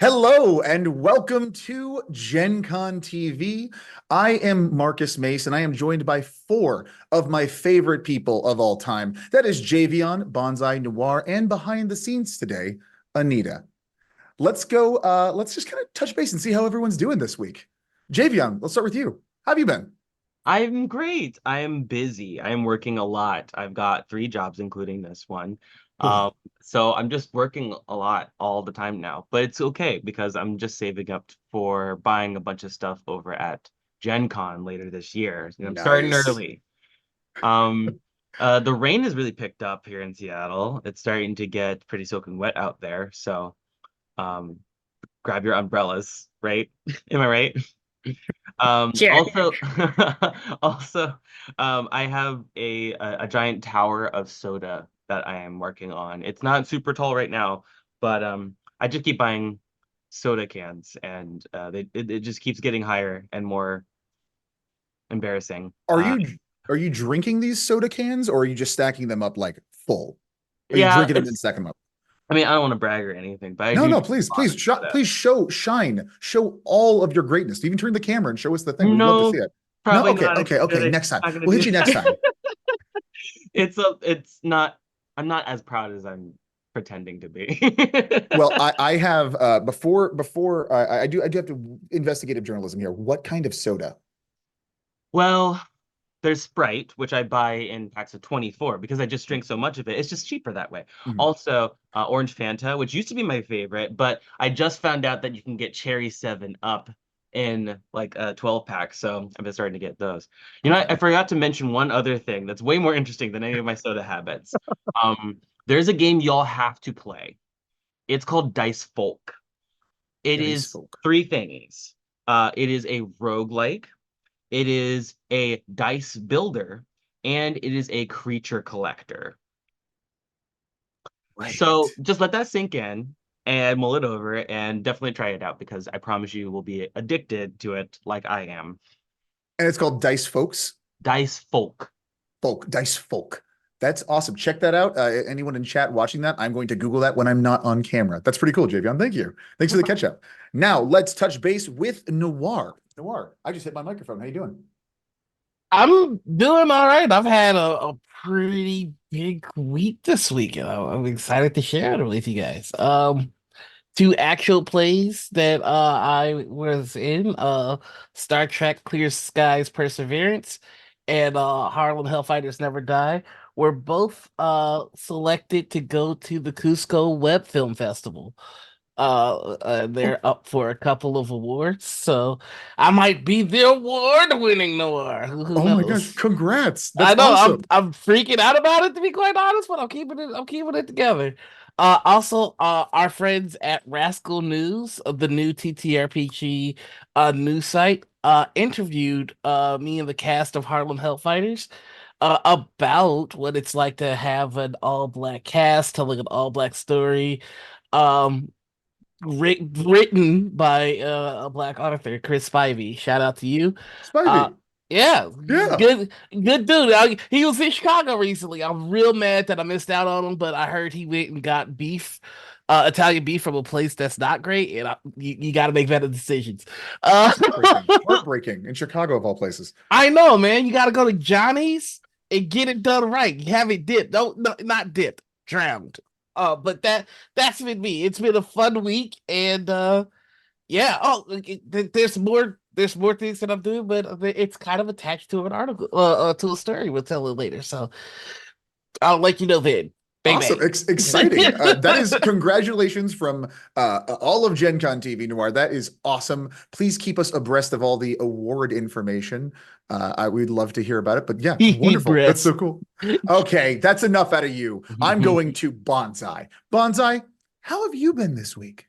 Hello and welcome to Gen Con TV. I am Marcus Mace and I am joined by four of my favorite people of all time. That is Javion, Bonsai Noir, and behind the scenes today, Anita. Let's just kind of touch base and see how everyone's doing this week. Javion, let's start with you. How have you been? I'm great. I am busy. I am working a lot. I've got three jobs, including this one. Ugh. Um, so I'm just working a lot all the time now. But it's okay because I'm just saving up for buying a bunch of stuff over at Gen Con later this year. I'm starting Nice. early. Um, the rain has really picked up here in Seattle. It's starting to get pretty soaking wet out there. So um, grab your umbrellas, right? Am I right? Sure. Also, also, I have a giant tower of soda that I am working on. It's not super tall right now, but I just keep buying soda cans, and it just keeps getting higher and more embarrassing. Are you drinking these soda cans or are you just stacking them up like full? Are you Yeah, drinking them and it's. stacking them up? I mean, I don't want to brag or anything, but I No, do no, drink please, a lot please, of soda. please show all of your greatness. Even turn the camera and show us the thing. We'd love to see No, it. No, probably okay, not a okay, good. okay. Next time, Not gonna we'll do hit you next that. time. It's not. I'm not as proud as I'm pretending to be. Well, I have before I do have to investigative journalism here. What kind of soda? Well, there's Sprite, which I buy in packs of 24 because I just drink so much of it. It's just cheaper that way. Mhm. Also, Orange Fanta, which used to be my favorite, but I just found out that you can get Cherry 7 Up in like a 12 pack. So I've been starting to get those. I Okay. forgot to mention one other thing that's way more interesting than any of my soda habits. There's a game y'all have to play. It's called Dice Folk. It Dice is folk. three things. It is a roguelike, it is a dice builder, and it is a creature collector. Right. So just let that sink in and mull it over and definitely try it out because I promise you will be addicted to it like I am. And it's called Dice Folks. Dice Folk. Dice folk. That's awesome. Check that out. Anyone in chat watching that, I'm going to Google that when I'm not on camera. That's pretty cool, Javion. Thank you. Thanks for the catch up. Now let's touch base with Noir. Noir, I just hit my microphone. How you doing? I'm doing all right. I've had a pretty big week this week, and I'm excited to share it with you guys. Two actual plays that I was in, Star Trek Clear Skies Perseverance and Harlem Hellfighters Never Die, were both selected to go to the Cusco Web Film Festival. Oh, They're up for a couple of awards, so I might be the award-winning Noir. Who oh my gosh, knows? congrats. That's I know awesome. I'm freaking out about it, to be quite honest, but I'm keeping it together. Also, our friends at Rascal News, of the new TTRPG news site, interviewed me and the cast of Harlem Hellfighters about what it's like to have an all-black cast telling an all-black story. Um, written by a black author, Chris Spivey. Shout out to you. Uh, Spivey. yeah, Yeah. good dude. He was in Chicago recently. I'm real mad that I missed out on him, but I heard he went and got beef, Italian beef from a place that's not great, and you got to make better decisions. Heartbreaking. Heartbreaking in Chicago of all places. I know, man. You got to go to Johnny's and get it done right. You have it dipped. Don't no, not dipped, drowned. But that's been me. It's been a fun week, and yeah. Oh, there's more things that I'm doing, but it's kind of attached to an article, to a story we'll tell it later. So I'll let you know then. Bang Awesome. bang. Exciting. That is congratulations from all of Gen Con TV Noir. That is awesome. Please keep us abreast of all the award information. We'd love to hear about it. But yeah, wonderful. That's Breasts. so cool. Okay, that's enough out of you. I'm going to Bonsai. Bonsai, how have you been this week?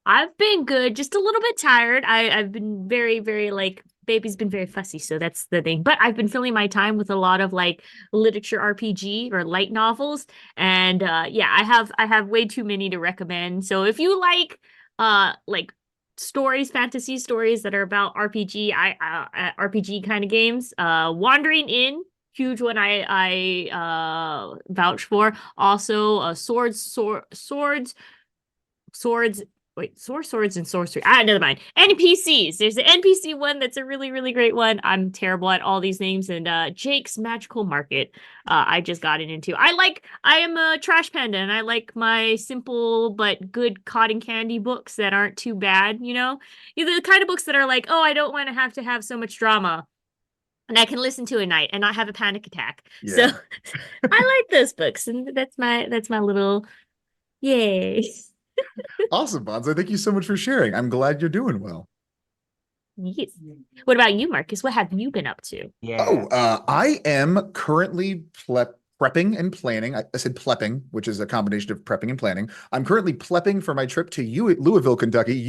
I've been good, just a little bit tired. I've been very, very like baby's been very fussy, so that's the thing. But I've been filling my time with a lot of like literature RPG or light novels. And yeah, I have way too many to recommend. So if you like stories, fantasy stories that are about RPG kind of games, Wandering In, huge one I vouch for. Also swords wait, swords and sorcery. Never mind. NPCs. There's the NPC one that's a really, really great one. I'm terrible at all these names. And Jake's Magical Market. I just got it into. I am a trash panda, and I like my simple but good cotton candy books that aren't too bad, you know? The kind of books that are like, oh, I don't want to have so much drama. And I can listen to at night and not have a panic attack. So Yeah. I like those books, and that's my little yay. Awesome, Bonsai. Thank you so much for sharing. I'm glad you're doing well. Yes. What about you, Marcus? What have you been up to? Yeah. I am currently prepping and planning. I said plepping, which is a combination of prepping and planning. I'm currently plepping for my trip to Louisville, Kentucky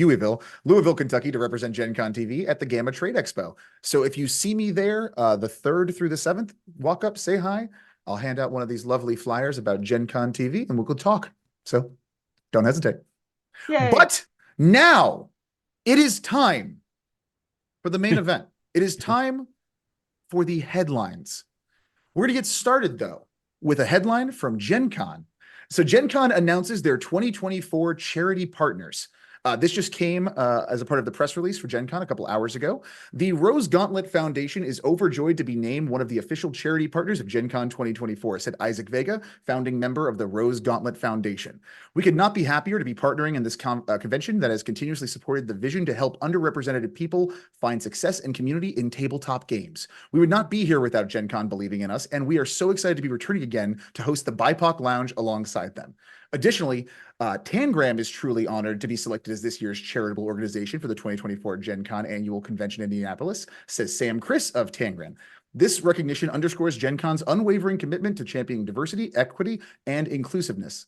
to represent Gen Con TV at the Gamma Trade Expo. So if you see me there, the 3rd through the 7th, walk up, say hi. I'll hand out one of these lovely flyers about Gen Con TV and we'll go talk. So don't hesitate. Yay. But now it is time for the main event. It is time for the headlines. We're going to get started, though, with a headline from Gen Con. So Gen Con announces their 2024 charity partners. This just came as a part of the press release for Gen Con a couple hours ago. The Rose Gauntlet Foundation is overjoyed to be named one of the official charity partners of Gen Con 2024, said Isaac Vega, founding member of the Rose Gauntlet Foundation. We could not be happier to be partnering in this convention that has continuously supported the vision to help underrepresented people find success and community in tabletop games. We would not be here without Gen Con believing in us, and we are so excited to be returning again to host the BIPOC Lounge alongside them. Additionally, Tangram is truly honored to be selected as this year's charitable organization for the 2024 Gen Con Annual Convention in Indianapolis, says Sam Chris of Tangram. This recognition underscores Gen Con's unwavering commitment to championing diversity, equity, and inclusiveness.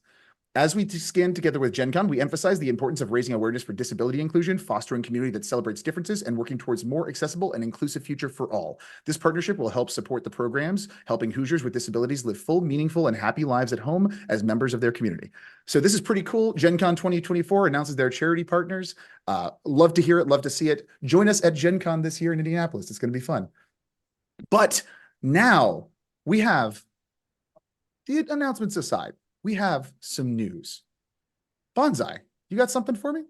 As we scan together with Gen Con, we emphasize the importance of raising awareness for disability inclusion, fostering community that celebrates differences, and working towards more accessible and inclusive future for all. This partnership will help support the programs, helping Hoosiers with disabilities live full, meaningful, and happy lives at home as members of their community. So this is pretty cool. Gen Con 2024 announces their charity partners. Love to hear it, love to see it. Join us at Gen Con this year in Indianapolis. It's going to be fun. But now we have the announcements aside. We have some news. Bonsai, you got something for me?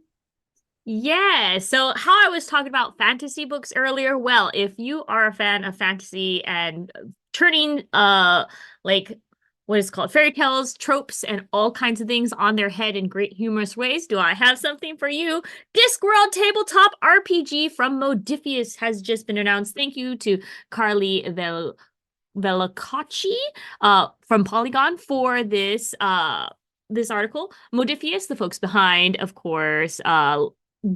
Yeah, so how I was talking about fantasy books earlier, well, if you are a fan of fantasy and turning like what is it called, fairy tales, tropes, and all kinds of things on their head in great humorous ways, do I have something for you? Discworld Tabletop RPG from Modifius has just been announced. Thank you to Carly Velocacci from Polygon for this this article. Modifius, the folks behind, of course,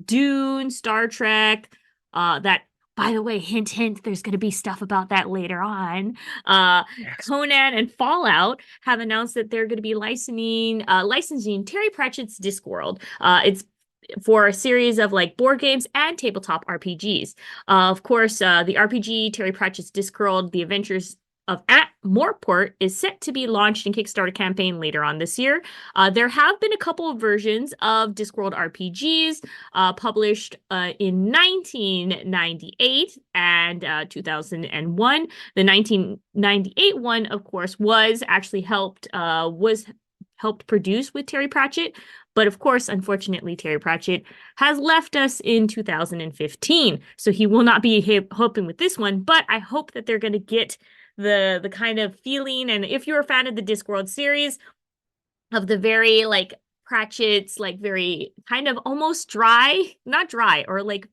Dune, Star Trek, that, by the way, hint, hint, there's going to be stuff about that later on. Yes. Conan and Fallout have announced that they're going to be licensing Terry Pratchett's Discworld. It's for a series of like board games and tabletop RPGs. Of course, the RPG Terry Pratchett's Discworld, The Adventures of At Moorport, is set to be launched in Kickstarter campaign later on this year. There have been a couple of versions of Discworld RPGs published in 1998 and 2001. The 1998 one, of course, was actually helped produce with Terry Pratchett. But of course, unfortunately, Terry Pratchett has left us in 2015. So he will not be helping with this one, but I hope that they're going to get the kind of feeling, and if you're a fan of the Discworld series, of the very like Pratchett's like very kind of almost not dry, or like,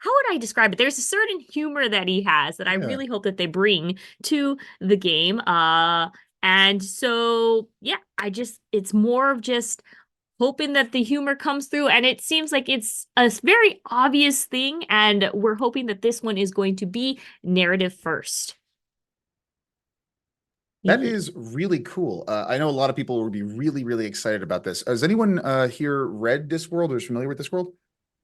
how would I describe it? There's a certain humor that he has that I really hope that they bring to the game. And so yeah, it's more of just hoping that the humor comes through, and it seems like it's a very obvious thing, and we're hoping that this one is going to be narrative first. That is really cool. I know a lot of people would be really, really excited about this. Has anyone here read Discworld or is familiar with Discworld?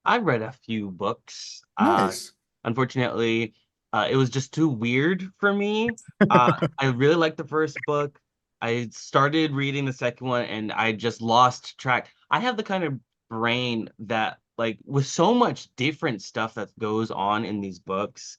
I've read a few books. Nice. Unfortunately, it was just too weird for me. I really liked the first book. I started reading the second one and I just lost track. I have the kind of brain that, like, with so much different stuff that goes on in these books,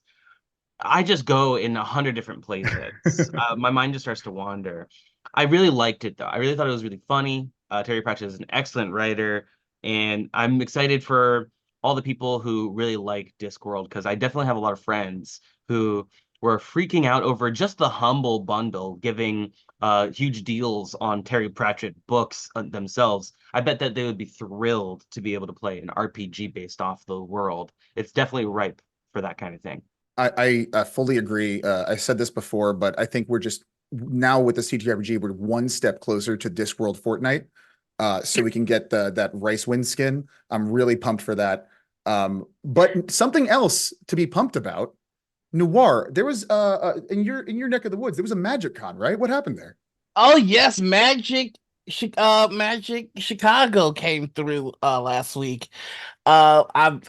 I just go in 100 different places. My mind just starts to wander. I really liked it, though. I really thought it was really funny. Terry Pratchett is an excellent writer. And I'm excited for all the people who really like Discworld, because I definitely have a lot of friends who were freaking out over just the Humble Bundle giving huge deals on Terry Pratchett books themselves. I bet that they would be thrilled to be able to play an RPG based off the world. It's definitely ripe for that kind of thing. I fully agree. I said this before, but I think we're just now with the CTRPG, we're one step closer to Discworld Fortnite. So we can get that Rice Wind skin. I'm really pumped for that. But something else to be pumped about. Noir, there was in your neck of the woods, there was a Magic Con, right? What happened there? Oh yes, Magic Chicago came through last week. I'm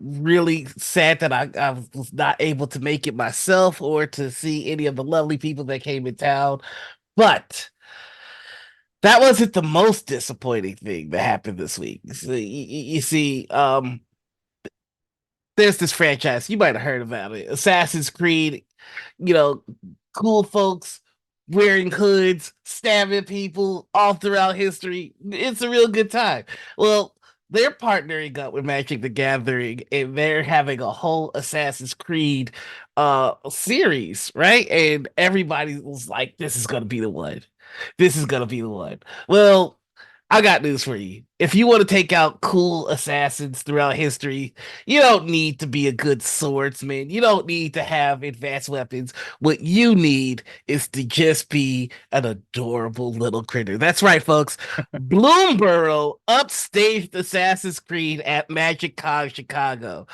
really sad that I was not able to make it myself or to see any of the lovely people that came in town. But that wasn't the most disappointing thing that happened this week. So, you see, there's this franchise, you might have heard about it, Assassin's Creed, you know, cool folks wearing hoods, stabbing people all throughout history. It's a real good time. Well, they're partnering up with Magic the Gathering and they're having a whole Assassin's Creed series, right? And everybody was like, this is gonna be the one. This is gonna be the one. Well, I got news for you. If you want to take out cool assassins throughout history, you don't need to be a good swordsman. You don't need to have advanced weapons. What you need is to just be an adorable little critter. That's right, folks. Bloomborough upstaged Assassin's Creed at Magic Con Chicago.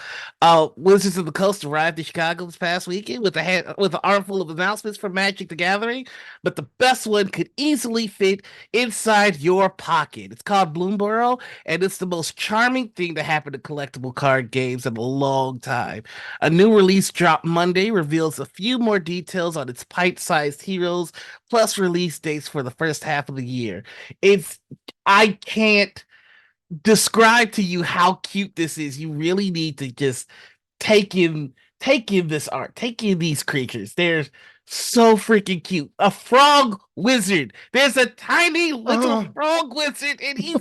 Wizards of the Coast arrived in Chicago this past weekend with with an armful of announcements for Magic the Gathering, but the best one could easily fit inside your pocket. It's called Bloomborough, and it's the most charming thing to happen to collectible card games in a long time. A new release dropped Monday reveals a few more details on its pint-sized heroes, plus release dates for the first half of the year. I can't describe to you how cute this is. You really need to just take in this art, take in these creatures. They're so freaking cute. A frog wizard. There's a tiny little frog wizard, and he's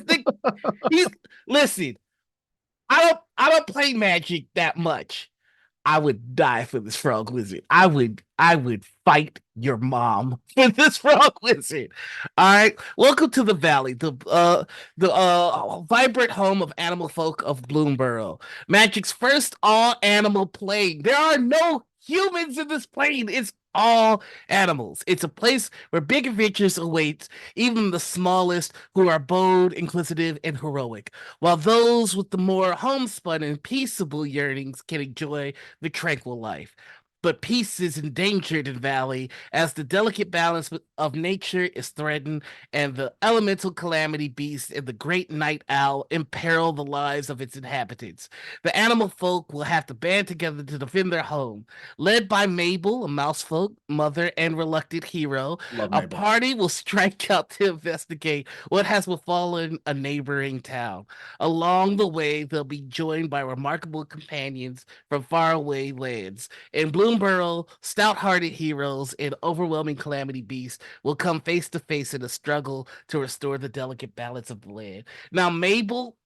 listen. I don't play Magic that much. I would die for this frog wizard. I would fight your mom for this frog wizard. All right. Welcome to the Valley, the vibrant home of animal folk of Bloomborough. Magic's first all animal plane. There are no humans in this plane. It's all animals. It's a place where big adventures await even the smallest who are bold, inquisitive, and heroic, while those with the more homespun and peaceable yearnings can enjoy the tranquil life. But peace is endangered in Valley as the delicate balance of nature is threatened and the elemental calamity beast and the great night owl imperil the lives of its inhabitants. The animal folk will have to band together to defend their home. Led by Mabel, a mouse folk, mother, and reluctant hero, Love a Mabel. party will strike out to investigate what has befallen a neighboring town. Along the way, they'll be joined by remarkable companions from faraway lands. In Bloomborough, stout-hearted heroes and overwhelming calamity beasts will come face to face in a struggle to restore the delicate balance of the land. Now, Mabel,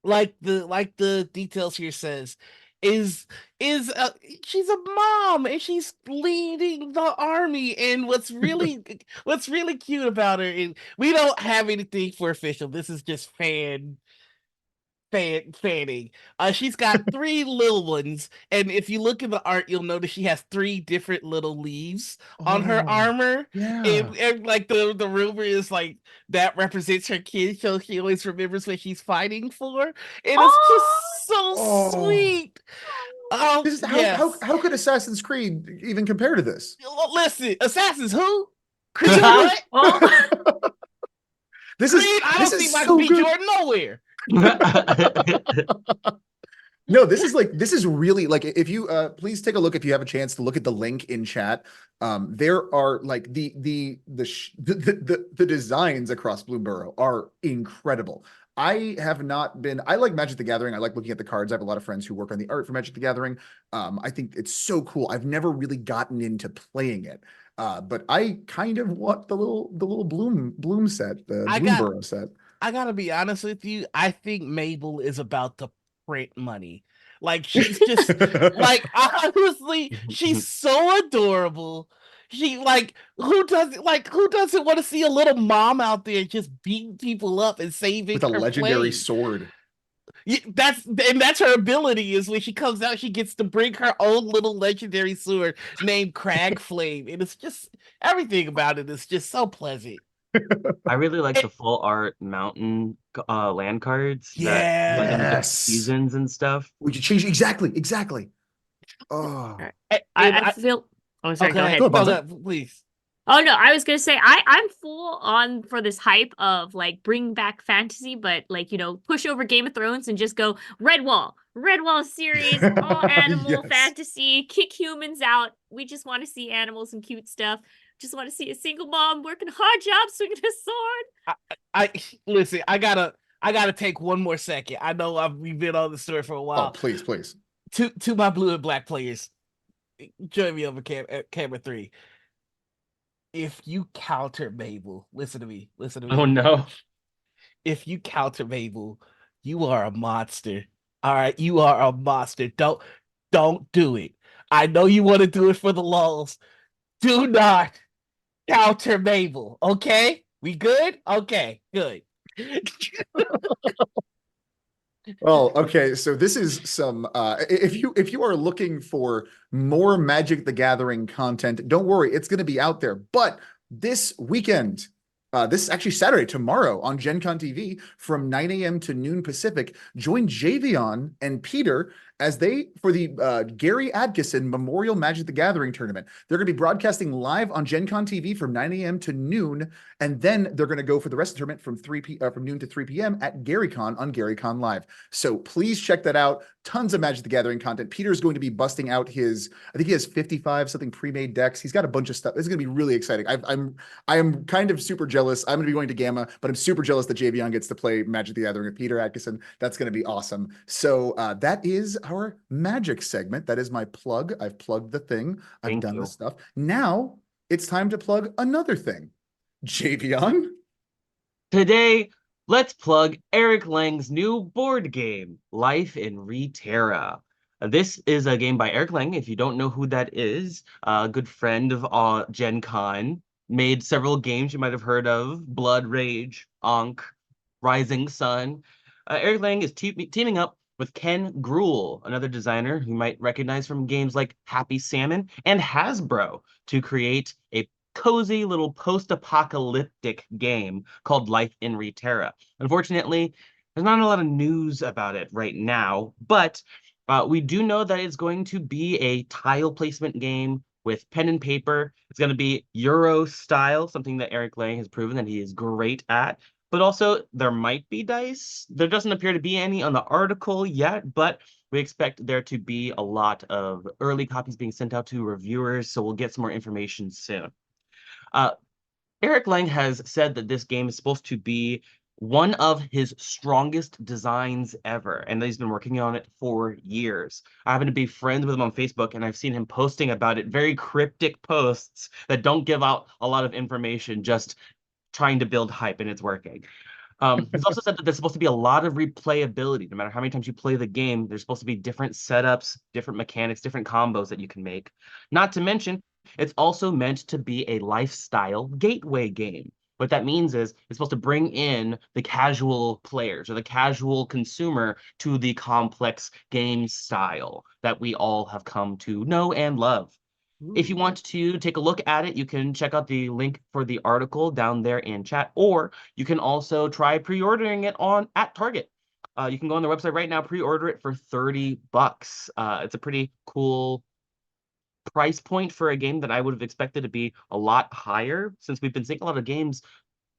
like the details here says, is she's a mom and she's leading the army. And what's really cute about her is we don't have anything for official. This is just fanning. She's got three little ones, and if you look at the art, you'll notice she has three different little leaves on her Oh, armor. yeah. And like the rumor is like that represents her kid, so she always remembers what she's fighting for, and it's just so Oh. sweet. Oh This is yes. how could Assassin's Creed even compare to this? Listen, assassins who? Creed what? Oh, This Creed? I this don't see is Michael so B. good. Jordan nowhere. No, this is really like if you please take a look if you have a chance to look at the link in chat. There are like the designs across Bloomborough are incredible. I like Magic the Gathering. I like looking at the cards. I have a lot of friends who work on the art for Magic the Gathering. I think it's so cool. I've never really gotten into playing it. But I kind of want the little bloom set, the I got Bloomborough set. I gotta be honest with you. I think Mabel is about to print money. Like she's just like honestly, she's so adorable. She who doesn't want to see a little mom out there just beating people up and saving With a her legendary flame? sword. That's her ability is when she comes out, she gets to bring her own little legendary sword named Crag Flame. And it's just everything about it is just so pleasant. I really like It- the full art mountain land cards that blend in the different Yes. seasons and stuff. Would you change exactly? Oh, and I feel. Oh, sorry. Go okay, ahead. Go ahead, no, Bonza. no, please. Oh no, I was gonna say I'm full on for this hype of like bring back fantasy, but like push over Game of Thrones and just go Red Wall series, all animal Yes. fantasy, kick humans out. We just want to see animals and cute stuff. Just want to see a single mom working a hard job swinging a sword. I listen. I gotta take one more second. I know we've been on the story for a Oh, while. please. To my blue and black players, join me over camera 3. If you counter Mabel, listen to me. Listen to me. Oh no. If you counter Mabel, you are a monster. All right, you are a monster. Don't do it. I know you want to do it for the lulz. Do not counter Mabel. Okay, we good? Okay, good. Well, okay, so this is some if you are looking for more Magic the Gathering content, don't worry, it's going to be out there. But this weekend, this is actually Saturday, tomorrow on Gen Con TV from 9 a.m. to noon Pacific, join Javion and Peter as they for the Gary Adkison Memorial Magic the Gathering tournament. They're going to be broadcasting live on Gen Con TV from 9 a.m. to noon, and then they're going to go for the rest of the tournament from noon to 3 p.m. at GaryCon on GaryCon Live. So please check that out. Tons of Magic the Gathering content. Peter's going to be busting out I think he has 55 something pre-made decks. He's got a bunch of stuff. It's going to be really exciting. I am kind of super jealous. I'm going to be going to Gamma, but I'm super jealous that Javion gets to play Magic the Gathering with Peter Atkinson. That's going to be awesome. So that is our Magic segment. That is my plug. I've plugged the thing. I've Thank done you. the stuff. Now it's time to plug another thing. Javion. Today, let's plug Eric Lang's new board game, Life in Reterra. This is a game by Eric Lang. If you don't know who that is, a good friend of Gen Con, made several games you might have heard of: Blood Rage, Ankh, Rising Sun. Eric Lang is teaming up with Ken Gruhl, another designer who you might recognize from games like Happy Salmon and Hasbro, to create a cozy little post-apocalyptic game called Life in Reterra. Unfortunately, there's not a lot of news about it right now, but we do know that it's going to be a tile placement game with pen and paper. It's going to be Euro style, something that Eric Lang has proven that he is great at. But also, there might be dice. There doesn't appear to be any on the article yet, but we expect there to be a lot of early copies being sent out to reviewers, so we'll get some more information soon. Uh, Eric Lang has said that this game is supposed to be one of his strongest designs ever, and that he's been working on it for years. I happen to be friends with him on Facebook, and I've seen him posting about it, very cryptic posts that don't give out a lot of information, just trying to build hype, and it's working. He's also said that there's supposed to be a lot of replayability. No matter how many times you play the game, there's supposed to be different setups, different mechanics, different combos that you can make. Not to mention, it's also meant to be a lifestyle gateway game. What that means is it's supposed to bring in the casual players or the casual consumer to the complex game style that we all have come to know and love. If you want to take a look at it, you can check out the link for the article down there in chat, or you can also try pre-ordering it at Target. You can go on their website right now, pre-order it for $30. It's a pretty cool price point for a game that I would have expected to be a lot higher, since we've been seeing a lot of games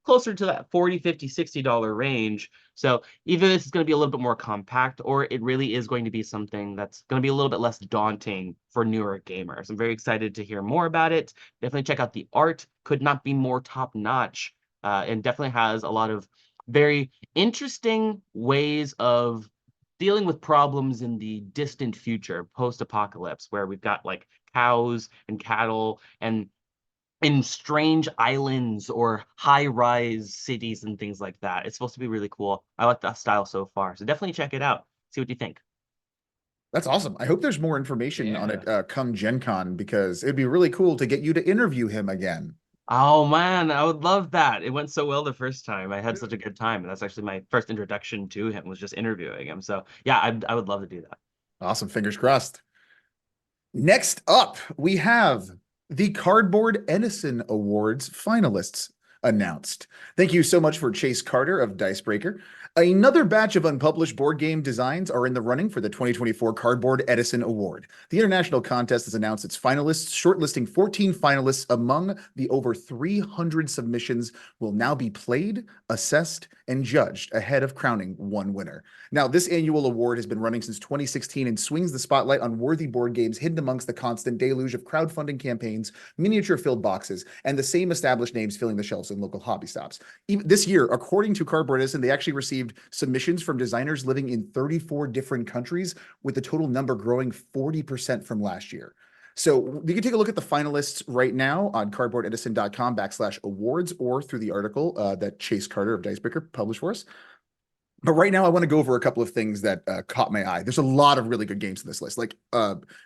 closer to that $40, $50, $60 range. So either this is going to be a little bit more compact, or it really is going to be something that's going to be a little bit less daunting for newer gamers. I'm very excited to hear more about it. Definitely check out the art. Could not be more top notch, and definitely has a lot of very interesting ways of dealing with problems in the distant future, post-apocalypse, where we've got like cows and cattle and in strange islands or high-rise cities and things like that. It's supposed to be really cool. I like that style so far. So definitely check it out. See what you think. That's awesome. I hope there's more information on it Yeah. come Gen Con, because it'd be really cool to get you to interview him again. Oh man, I would love that. It went so well the first time. I had such a good time. And that's actually my first introduction to him, was just interviewing him. So yeah, I would love to do that. Awesome. Fingers crossed. Next up, we have the Cardboard Edison Awards finalists announced. Thank you so much for Chase Carter of Dicebreaker. Another batch of unpublished board game designs are in the running for the 2024 Cardboard Edison Award. The international contest has announced its finalists, shortlisting 14 finalists among the over 300 submissions will now be played, assessed, and judged ahead of crowning one winner. Now, this annual award has been running since 2016 and swings the spotlight on worthy board games hidden amongst the constant deluge of crowdfunding campaigns, miniature-filled boxes, and the same established names filling the shelves in local hobby stops. Even this year, according to Cardboard Edison, they actually received submissions from designers living in 34 different countries, with the total number growing 40% from last year. So you can take a look at the finalists right now on cardboardedison.com/awards or through the article that Chase Carter of Dicebreaker published for us. But right now, I want to go over a couple of things that caught my eye. There's a lot of really good games in this list, like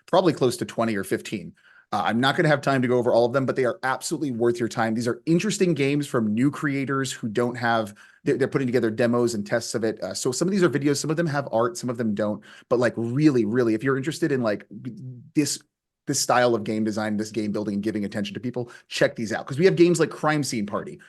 probably close to 20 or 15. I'm not going to have time to go over all of them, but they are absolutely worth your time. These are interesting games from new creators who don't have, they're putting together demos and tests of it. So some of these are videos, some of them have art, some of them don't. But like really, really, if you're interested in like this style of game design, this game building, and giving attention to people, check these out. Because we have games like Crime Scene Party.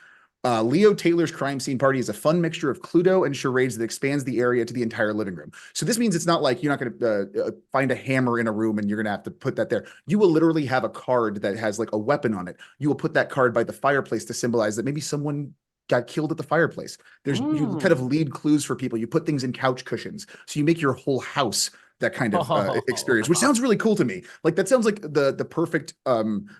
Leo Taylor's Crime Scene Party is a fun mixture of Cluedo and charades that expands the area to the entire living room. So this means it's not like you're not going to find a hammer in a room and you're going to have to put that there. You will literally have a card that has like a weapon on it. You will put that card by the fireplace to symbolize that maybe someone got killed at the fireplace. You kind of lead clues for people. You put things in couch cushions. So you make your whole house that kind of experience, which sounds really cool to me. Like that sounds like the perfect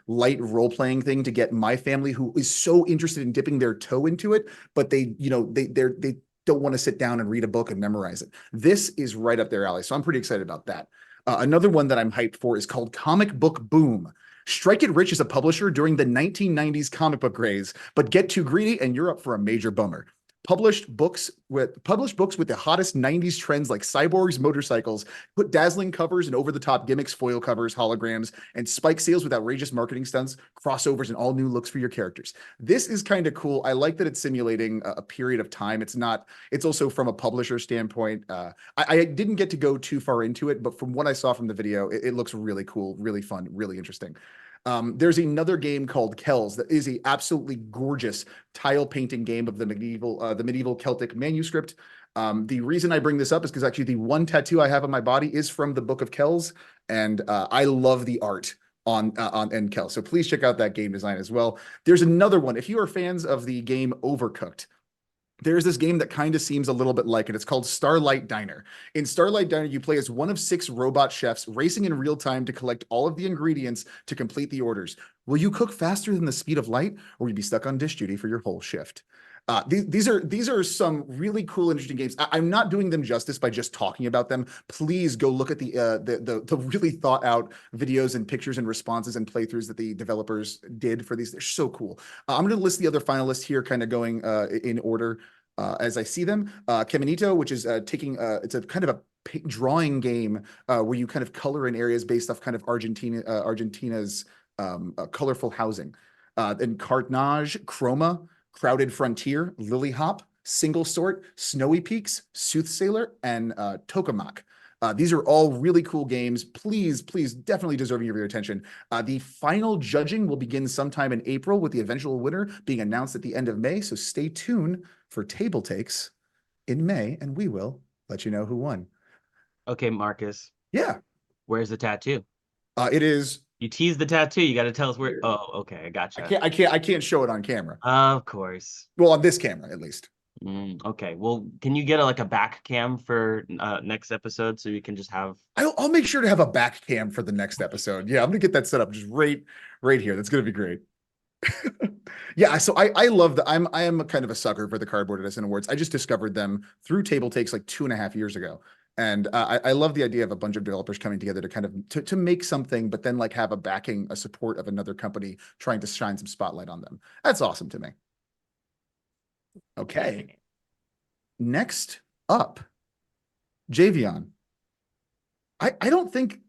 light role-playing thing to get my family, who is so interested in dipping their toe into it, but they don't want to sit down and read a book and memorize it. This is right up their alley. So I'm pretty excited about that. Another one that I'm hyped for is called Comic Book Boom. Strike it rich as a publisher during the 1990s comic book craze, but get too greedy and you're up for a major bummer. Published books with the hottest 90s trends like cyborgs, motorcycles, put dazzling covers and over-the-top gimmicks, foil covers, holograms, and spike sales with outrageous marketing stunts, crossovers, and all new looks for your characters. This is kind of cool. I like that it's simulating a period of time. It's also from a publisher standpoint. I didn't get to go too far into it, but from what I saw from the video, it looks really cool, really fun, really interesting. There's another game called Kells that is a absolutely gorgeous tile painting game of the medieval Celtic manuscript. The reason I bring this up is because actually the one tattoo I have on my body is from the Book of Kells, and I love the art on Kells. So please check out that game design as well. There's another one. If you are fans of the game Overcooked, there's this game that kind of seems a little bit like it. It's called Starlight Diner. In Starlight Diner, you play as one of 6 robot chefs racing in real time to collect all of the ingredients to complete the orders. Will you cook faster than the speed of light, or will you be stuck on dish duty for your whole shift? These are some really cool, interesting games. I'm not doing them justice by just talking about them. Please go look at the really thought out videos and pictures and responses and playthroughs that the developers did for these. They're so cool. I'm going to list the other finalists here, kind of going in order as I see them. Caminito, which is it's a kind of a drawing game where you kind of color in areas based off kind of Argentina's colorful housing. And Cartnage, Chroma, Crowded Frontier, Lily Hop, Single Sort, Snowy Peaks, Soothsayer, and Tokamak. These are all really cool games. Please, definitely deserving of your attention. The final judging will begin sometime in April, with the eventual winner being announced at the end of May. So stay tuned for TableTakes in May, and we will let you know who won. Okay, Marcus. Yeah. Where's the tattoo? It is. You teased the tattoo. You got to tell us where. Oh, okay, I gotcha. I can't show it on camera. Of course. Well, on this camera, at least. Okay. Well, can you get a back cam for next episode so we can just have? I'll make sure to have a back cam for the next episode. Yeah, I'm gonna get that set up just right here. That's gonna be great. Yeah, so I love that. I am kind of a sucker for the Cardboard Edison Awards. I just discovered them through TableTakes like 2.5 years ago. And I love the idea of a bunch of developers coming together to kind of to make something, but then like have a backing, a support of another company trying to shine some spotlight on them. That's awesome to me. Okay. Next up, Javion. I don't think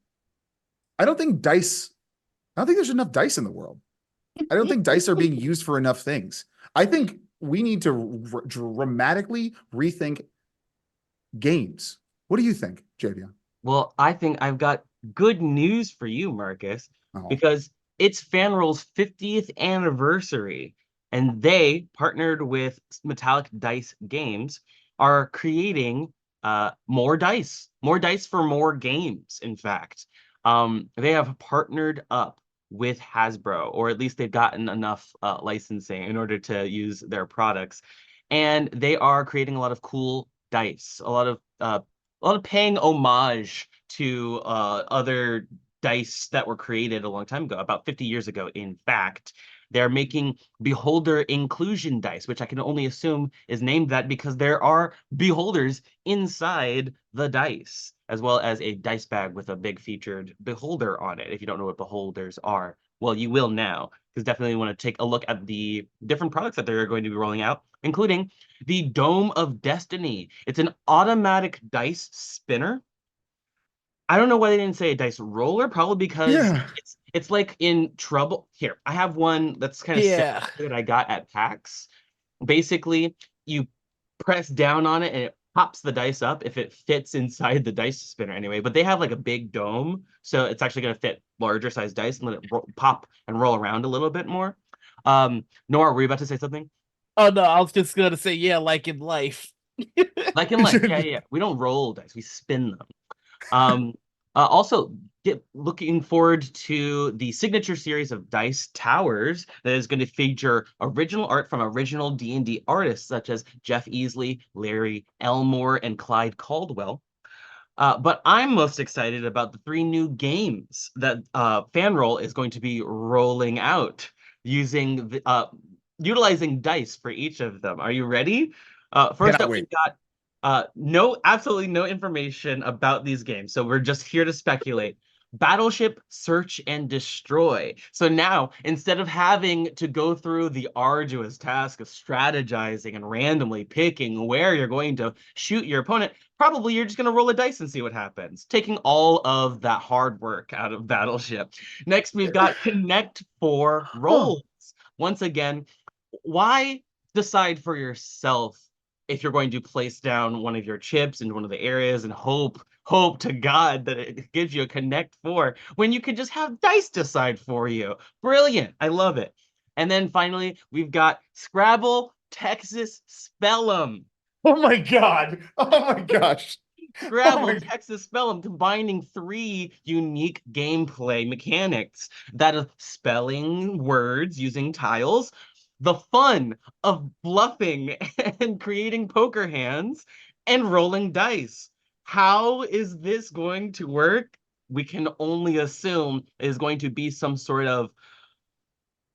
dice. I don't think there's enough dice in the world. I don't think dice are being used for enough things. I think we need to dramatically rethink games. What do you think, Javion? Well, I think I've got good news for you, Marcus, Oh. because it's FanRoll's 50th anniversary, and they partnered with Metallic Dice Games, are creating more dice for more games, in fact. They have partnered up with Hasbro, or at least they've gotten enough licensing in order to use their products. And they are creating a lot of cool dice, a lot of paying homage to other dice that were created a long time ago, about 50 years ago, in fact. They're making beholder inclusion dice, which I can only assume is named that because there are beholders inside the dice, as well as a dice bag with a big featured beholder on it. If you don't know what beholders are, well, you will now, because definitely want to take a look at the different products that they're going to be rolling out, including the Dome of Destiny. It's an automatic dice spinner. I don't know why they didn't say a dice roller, probably because Yeah. it's like in Trouble. Here, I have one that's kind of Yeah. similar that I got at PAX. Basically, you press down on it and it pops the dice up if it fits inside the dice spinner anyway. But they have like a big dome, so it's actually going to fit larger size dice and let it pop and roll around a little bit more. Nora, were you about to say something? Oh no, I was just gonna say, yeah, like in life. Like in life, yeah. We don't roll dice, we spin them. Also, looking forward to the signature series of Dice Towers that is going to feature original art from original D&D artists such as Jeff Easley, Larry Elmore, and Clyde Caldwell. But I'm most excited about the 3 new games that FanRoll is going to be rolling out using utilizing dice for each of them. Are you ready? First Cannot up, wait. we've got absolutely no information about these games, so we're just here to speculate. Battleship Search and Destroy. So now, instead of having to go through the arduous task of strategizing and randomly picking where you're going to shoot your opponent, probably you're just going to roll a dice and see what happens, taking all of that hard work out of Battleship. Next, we've got Connect 4 Rolls. Once again, why decide for yourself if you're going to place down one of your chips into one of the areas and hope to God that it gives you a Connect 4 when you could just have dice decide for you? Brilliant. I love it. And then finally, we've got Scrabble Texas Spell'em. Oh my God. Oh my gosh. Scrabble, Oh my- Texas Spell'em, combining 3 unique gameplay mechanics that are spelling words using tiles, the fun of bluffing and creating poker hands, and rolling dice. How is this going to work? We can only assume it is going to be some sort of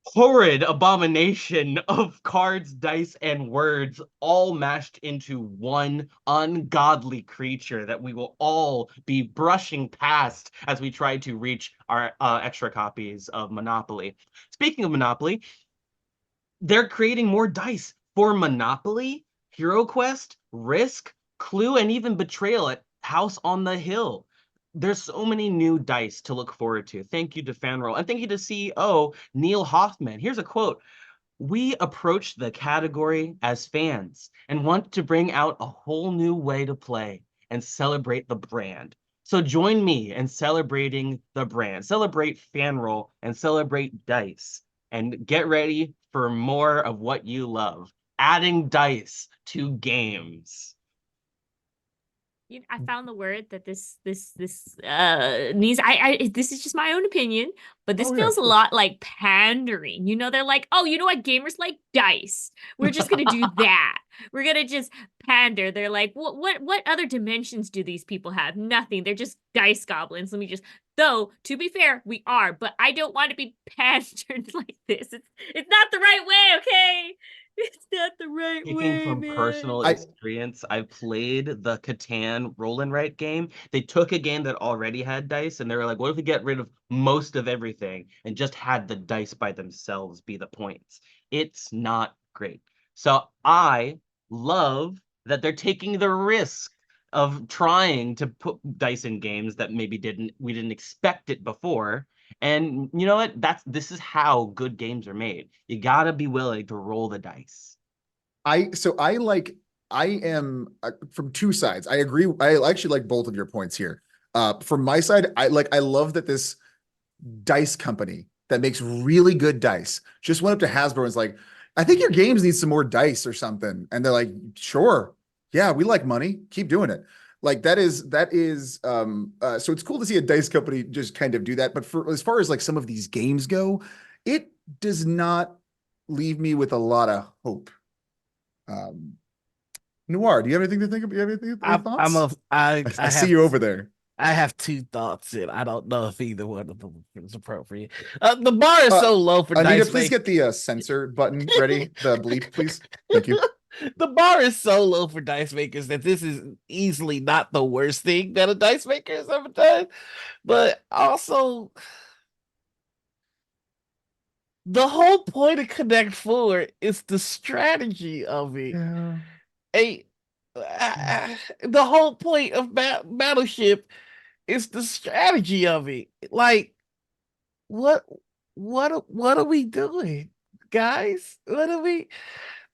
horrid abomination of cards, dice, and words all mashed into one ungodly creature that we will all be brushing past as we try to reach our extra copies of Monopoly. Speaking of Monopoly, they're creating more dice for Monopoly, Hero Quest, Risk, Clue, and even Betrayal at House on the Hill. There's so many new dice to look forward to. Thank you to FanRoll, and thank you to CEO Neil Hoffman. Here's a quote. We approach the category as fans and want to bring out a whole new way to play and celebrate the brand. So join me in celebrating the brand. Celebrate FanRoll and celebrate dice. And get ready for more of what you love. Adding dice to games. I found the word that this needs. This is just my own opinion, but this Oh, yeah, feels of a course. lot like pandering. They're like, oh, you know what? Gamers like dice. We're just gonna do that. we're gonna just pander. They're like, what other dimensions do these people have? Nothing. They're just dice goblins. Let me just. Though, to be fair, we are, but I don't want to be pandered like this. It's not the right way, okay? It's not the right Speaking way, from man. personal experience, I've played the Catan roll and write game. They took a game that already had dice and they were like, what if we get rid of most of everything and just had the dice by themselves be the points? It's not great. So I love that they're taking the risk of trying to put dice in games that maybe we didn't expect it before. And you know what? This is how good games are made. You gotta be willing to roll the dice. I am from two sides. I agree. I actually like both of your points here. From my side, I love that this dice company that makes really good dice just went up to Hasbro and was like, I think your games need some more dice or something. And they're like, sure. Yeah, we like money. Keep doing it. Like that is so it's cool to see a dice company just kind of do that. But for as far as like some of these games go, it does not leave me with a lot of hope. Noir, do you have anything to think about? Do you have anything, any thoughts? I have see you over there. I have two thoughts, and I don't know if either one of them is appropriate. The bar is so low for Anita, dice please get the censor button ready. The bleep, please. Thank you. The bar is so low for dice makers that this is easily not the worst thing that a dice maker has ever done. But also, the whole point of Connect Four is the strategy of it. Yeah. The whole point of Battleship is the strategy of it. Like, what are we doing, guys? What are we?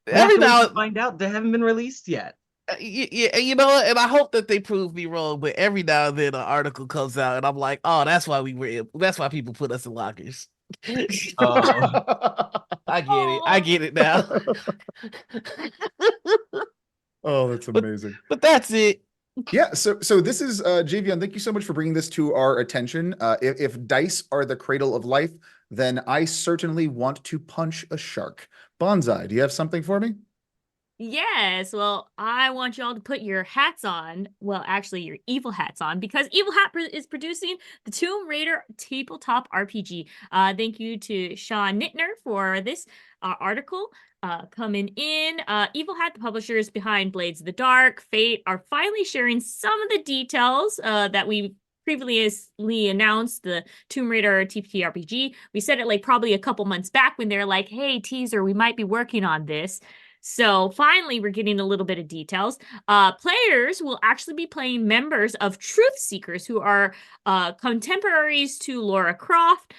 Every now find out they haven't been released yet. Yeah, you know what? And I hope that they prove me wrong. But every now and then, an article comes out, and I'm like, oh, that's why that's why people put us in lockers. Oh. I get it. I get it now. Oh, that's amazing. But that's it. Yeah, so this is Javion. Thank you so much for bringing this to our attention. If dice are the cradle of life, then I certainly want to punch a shark. Bonsai, do you have something for me? Yes, well, I want y'all to put your hats on. Well, actually, your evil hats on, because Evil Hat is producing the Tomb Raider Tabletop RPG. Thank you to Sean Nittner for this article coming in. Evil Hat, the publishers behind Blades of the Dark, Fate, are finally sharing some of the details that we previously announced the Tomb Raider TTRPG. We said it like probably a couple months back when they're like, hey, teaser, we might be working on this. So finally, we're getting a little bit of details. Players will actually be playing members of Truth Seekers who are contemporaries to Lara Croft.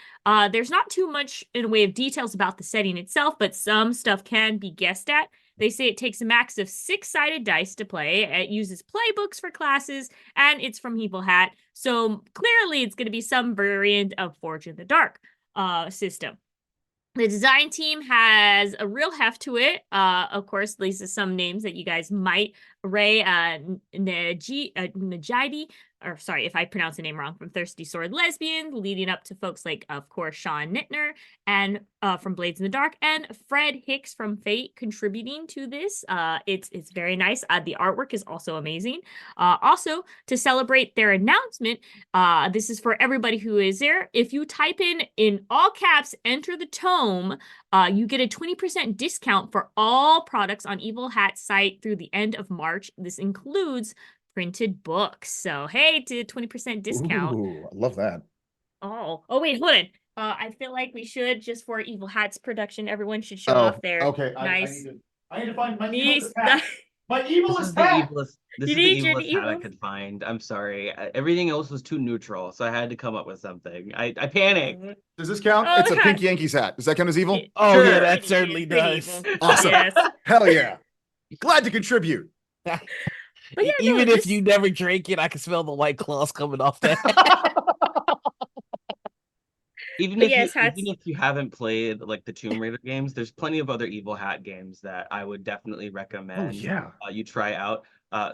There's not too much in the way of details about the setting itself, but some stuff can be guessed at. They say it takes a max of 6-sided dice to play. It uses playbooks for classes, and it's from Evil Hat. So clearly, it's going to be some variant of Forge in the Dark system. The design team has a real heft to it. Of course, these are some names that you guys might. Ray Najidi, or sorry if I pronounce the name wrong, from Thirsty Sword Lesbian, leading up to folks like, of course, Sean Nittner, and from Blades in the Dark, and Fred Hicks from Fate contributing to this. It's very nice. The artwork is also amazing. Also, to celebrate their announcement, this is for everybody who is there. If you type in all caps, enter the tome, you get a 20% discount for all products on Evil Hat's site through the end of March. This includes printed books. So, hey, to 20% discount. Ooh, I love that. Oh, wait, hold on. I feel like we should, just for Evil Hat's production, everyone should show off their okay. nice. I need to find my Nice. hat. My evilest hat. This You is the need your evilest hat I evil- could find. I'm sorry. Everything else was too neutral, so I had to come up with something. I panicked. Does this count? Oh, It's a God. Pink Yankees hat. Does that count as evil? Yeah. Oh Sure. yeah, that Pretty- certainly pretty does. evil. Awesome. Yes. Hell yeah. Glad to contribute. But yeah, no, Even if this- you never drink it, I can smell the white claws coming off that. Even But if yes, even if you haven't played like the Tomb Raider games, there's plenty of other Evil Hat games that I would definitely recommend. yeah. You try out.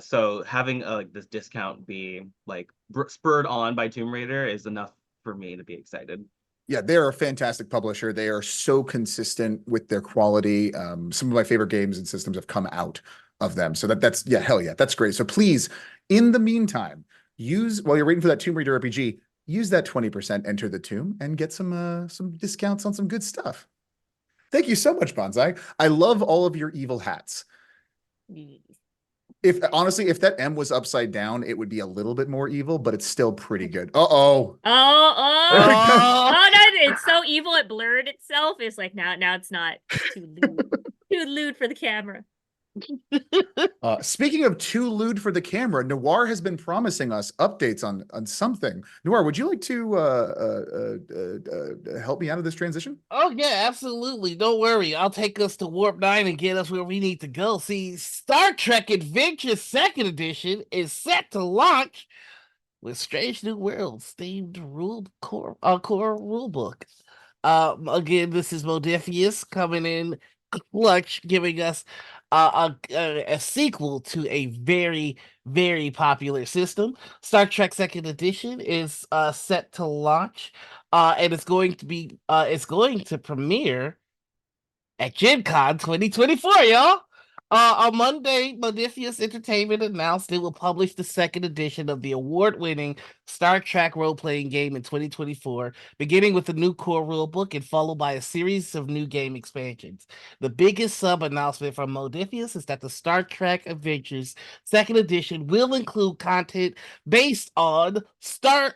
So having like this discount be like spurred on by Tomb Raider is enough for me to be excited. Yeah, they're a fantastic publisher. They are so consistent with their quality. Some of my favorite games and systems have come out of them. So that's yeah, hell yeah, that's great. So please, in the meantime, while you're waiting for that Tomb Raider RPG, use that 20% enter the tomb and get some discounts on some good stuff. Thank you so much, Bonsai. I love all of your evil hats. If honestly, if that M was upside down, it would be a little bit more evil, but it's still pretty good. Uh-oh. There we go. Oh no, it's so evil it blurred itself. It's like now it's not too lewd. Too lewd for the camera. Speaking of too lewd for the camera, Noir has been promising us updates on something. Noir, would you like to help me out of this transition? Oh yeah, absolutely. Don't worry. I'll take us to Warp 9 and get us where we need to go. See, Star Trek Adventure Second Edition is set to launch with Strange New Worlds themed core rulebook. Again, this is Modiphius coming in clutch, giving us a sequel to a very, very popular system. Star Trek Second Edition is set to launch, and it's going to premiere at Gen Con 2024, y'all. On Monday, Modiphius Entertainment announced it will publish the second edition of the award-winning Star Trek role-playing game in 2024, beginning with the new core rulebook and followed by a series of new game expansions. The biggest sub-announcement from Modiphius is that the Star Trek Adventures second edition will include content based on Star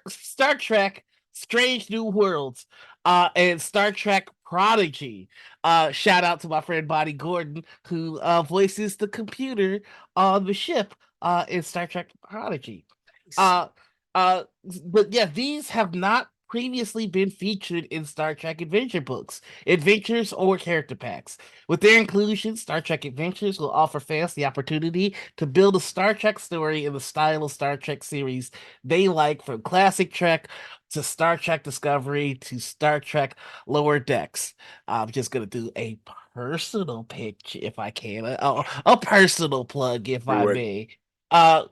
Trek Strange New Worlds and Star Trek Prodigy. Shout out to my friend Bonnie Gordon, who voices the computer on the ship in Star Trek Prodigy. But yeah, these have not previously been featured in Star Trek Adventure books, adventures, or character packs. With their inclusion, Star Trek Adventures will offer fans the opportunity to build a Star Trek story in the style of Star Trek series they like, from classic Trek to Star Trek Discovery to Star Trek Lower Decks. I'm just gonna do a personal pitch if I can, a personal plug if I may. Uh,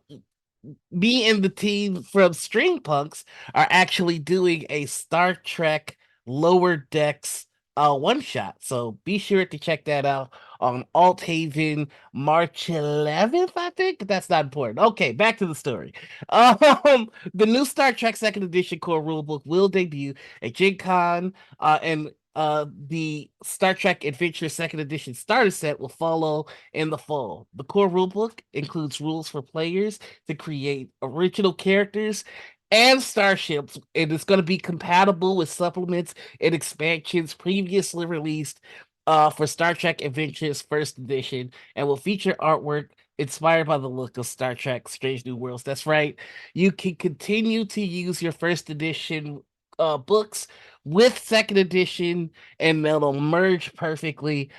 Me and the team from String Punks are actually doing a Star Trek Lower Decks one shot. So be sure to check that out on Alt Haven March 11th, I think. But that's not important. Okay, back to the story. The new Star Trek Second Edition core rulebook will debut at Gen Con, and the Star Trek Adventure Second Edition starter set will follow in the fall. The core rulebook includes rules for players to create original characters and starships, and it's going to be compatible with supplements and expansions previously released for Star Trek Adventures First Edition, and will feature artwork inspired by the look of Star Trek Strange New Worlds. That's right. You can continue to use your first edition books with second edition, and they'll merge perfectly.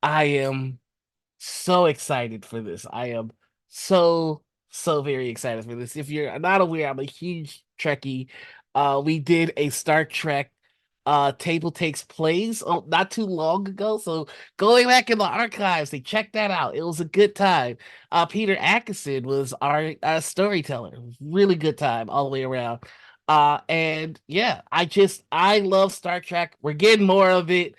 I am so excited for this. I am so very excited for this. If you're not aware, I'm a huge Trekkie. We did a Star Trek TableTakes plays not too long ago. So going back in the archives, they check that out. It was a good time. Peter Atkinson was our storyteller. Really good time all the way around. And yeah, I love Star Trek. We're getting more of it.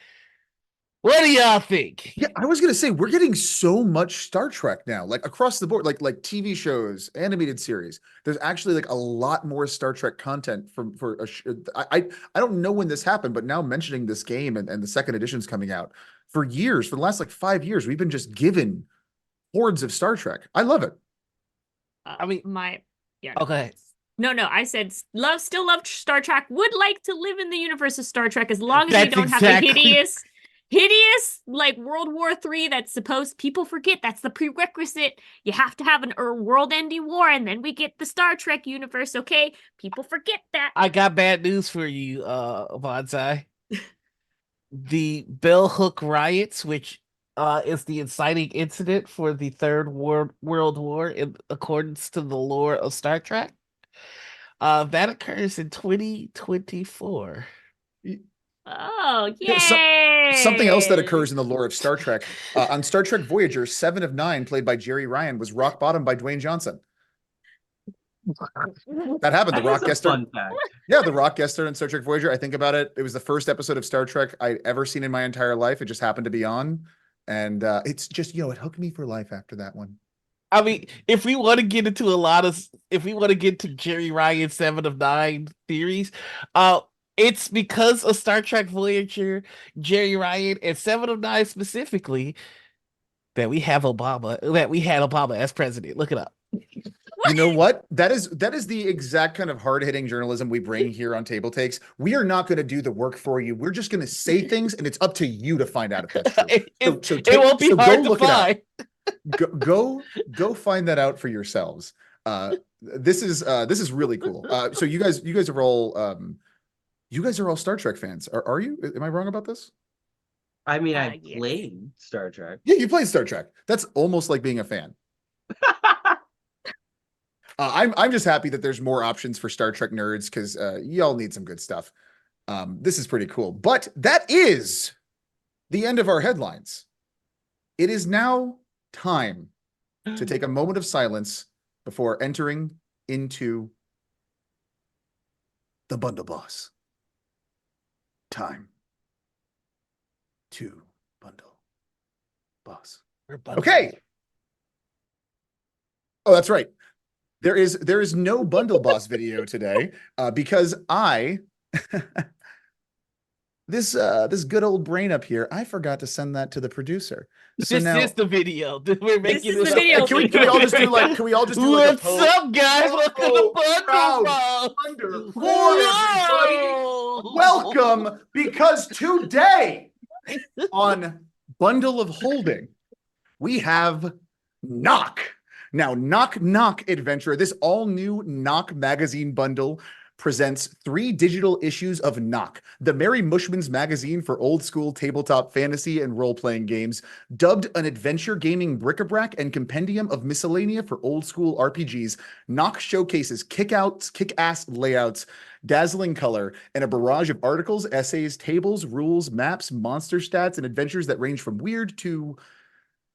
What do y'all think? Yeah, I was gonna say we're getting so much Star Trek now, like across the board, like TV shows, animated series. There's actually like a lot more Star Trek content for I don't know when this happened, but now mentioning this game and the second edition's coming out, for years, for the last like 5 years, we've been just given hordes of Star Trek. I love it. I mean, yeah. Okay. No, I said still love Star Trek. Would like to live in the universe of Star Trek as long as we That's don't have the exactly- hideous like World War III that's supposed people forget that's the prerequisite. You have to have a world-ending war, and then we get the Star Trek universe. Okay, people forget that. I got bad news for you, Bonsai. The Bell Hook riots, which is the inciting incident for the Third World War in accordance to the lore of Star Trek, that occurs in 2024. Oh, Yeah, yay! Something else that occurs in the lore of Star Trek, on Star Trek Voyager, 7 of 9, played by Jerry Ryan, was rock bottom by Dwayne Johnson. That happened. The That Rock is a guest star. fun fact. Yeah, the Rock guest star in Star Trek Voyager. I think about it. It was the first episode of Star Trek I'd ever seen in my entire life. It just happened to be on. And it's just, it hooked me for life after that one. I mean, if we want to get into if we want to get to Jerry Ryan's 7 of 9 theories, it's because of Star Trek Voyager, Jerry Ryan, and 7 of 9 specifically that we had Obama as president. Look it up. You know what? That is the exact kind of hard-hitting journalism we bring here on Table Takes. We are not going to do the work for you. We're just going to say things, and it's up to you to find out if that's true. It won't be hard to find. Go find that out for yourselves. This is really cool. So you guys are all Star Trek fans. Are you? Am I wrong about this? I mean, I Yes. played Star Trek. Yeah, you played Star Trek. That's almost like being a fan. I'm just happy that there's more options for Star Trek nerds because y'all need some good stuff. This is pretty cool. But that is the end of our headlines. It is now time to take a moment of silence before entering into the Bundle Boss. Time to Bundle Boss. Okay. Oh, that's right. There is no Bundle Boss video today because this good old brain up here, I forgot to send that to the producer. So This now, is the video. We're making is the video. Can we all just do like a What's up, guys? Welcome to Proud Bundle Thunder Boss. everybody. Welcome, because today on Bundle of Holding, we have Knock. Now, Knock Adventure, this all-new Knock magazine bundle presents 3 digital issues of Knock, the Mary Mushman's magazine for old-school tabletop fantasy and role-playing games, dubbed an adventure gaming bric-a-brac and compendium of miscellanea for old-school RPGs. Knock showcases kick-ass layouts, dazzling color, and a barrage of articles, essays, tables, rules, maps, monster stats, and adventures that range from weird to...